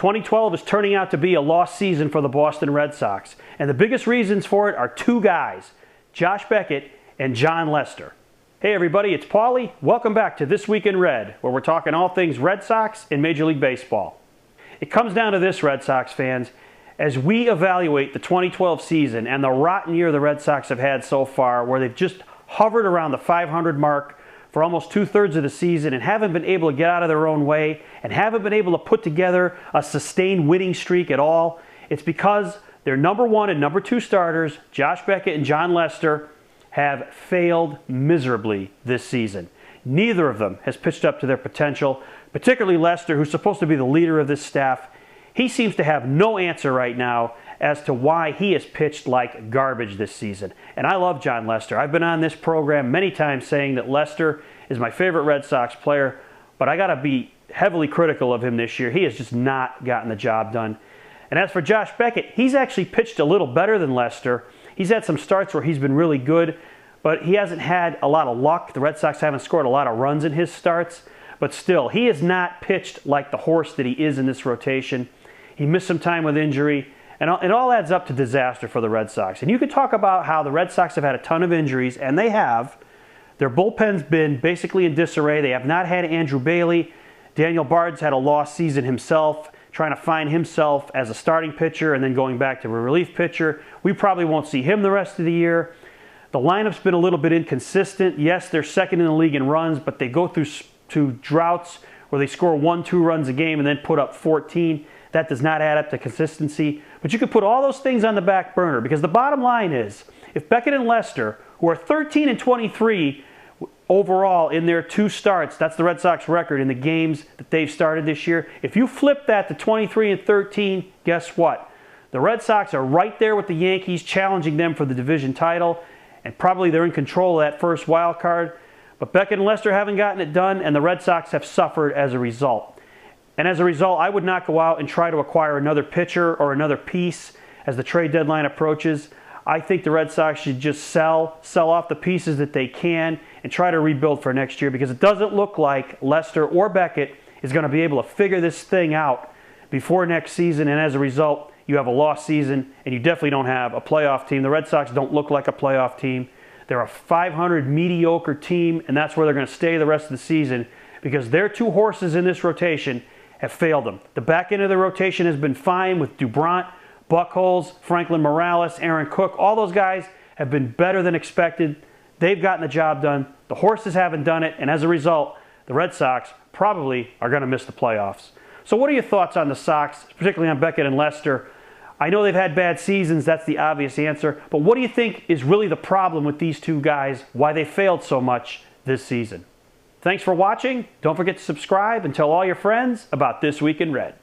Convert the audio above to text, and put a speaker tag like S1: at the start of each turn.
S1: 2012 is turning out to be a lost season for the Boston Red Sox, and the biggest reasons for it are two guys, Josh Beckett and Jon Lester. Hey everybody, it's Paulie. Welcome back to This Week in Red, where we're talking all things Red Sox and Major League Baseball. It comes down to this, Red Sox fans, as we evaluate the 2012 season and the rotten year the Red Sox have had so far, where they've just hovered around the 500 mark for almost two-thirds of the season and haven't been able to get out of their own way and haven't been able to put together a sustained winning streak at all. It's because their number one and number two starters, Josh Beckett and Jon Lester, have failed miserably this season. Neither of them has pitched up to their potential, particularly Lester, who's supposed to be the leader of this staff. He seems to have no answer right now as to why he has pitched like garbage this season. And I love Jon Lester. I've been on this program many times saying that Lester is my favorite Red Sox player, but I got to be heavily critical of him this year. He has just not gotten the job done. And as for Josh Beckett, he's actually pitched a little better than Lester. He's had some starts where he's been really good, but he hasn't had a lot of luck. The Red Sox haven't scored a lot of runs in his starts, but still, he has not pitched like the horse that he is in this rotation. He missed some time with injury, and it all adds up to disaster for the Red Sox. And you could talk about how the Red Sox have had a ton of injuries, and they have. Their bullpen's been basically in disarray. They have not had Andrew Bailey. Daniel Bard's had a lost season himself, trying to find himself as a starting pitcher and then going back to a relief pitcher. We probably won't see him the rest of the year. The lineup's been a little bit inconsistent. Yes, they're second in the league in runs, but they go through two droughts where they score 1-2 runs a game and then put up 14. That does not add up to consistency. But you could put all those things on the back burner, because the bottom line is, if Beckett and Lester, who are 13 and 23 overall in their two starts, that's the Red Sox record in the games that they've started this year, if you flip that to 23 and 13, guess what? The Red Sox are right there with the Yankees, challenging them for the division title, and probably they're in control of that first wild card. But Beckett and Lester haven't gotten it done, and the Red Sox have suffered as a result. And as a result, I would not go out and try to acquire another pitcher or another piece as the trade deadline approaches. I think the Red Sox should just sell off the pieces that they can and try to rebuild for next year, because it doesn't look like Lester or Beckett is going to be able to figure this thing out before next season. And as a result, you have a lost season, and you definitely don't have a playoff team. The Red Sox don't look like a playoff team. They're a 500 mediocre team, and that's where they're going to stay the rest of the season, because their two horses in this rotation have failed them. The back end of the rotation has been fine with Dubrant, Buchholz, Franklin Morales, Aaron Cook. All those guys have been better than expected. They've gotten the job done. The horses haven't done it, and as a result, the Red Sox probably are going to miss the playoffs. So what are your thoughts on the Sox, particularly on Beckett and Lester? I know they've had bad seasons, that's the obvious answer, but what do you think is really the problem with these two guys, why they failed so much this season? Thanks for watching. Don't forget to subscribe and tell all your friends about This Week in Red.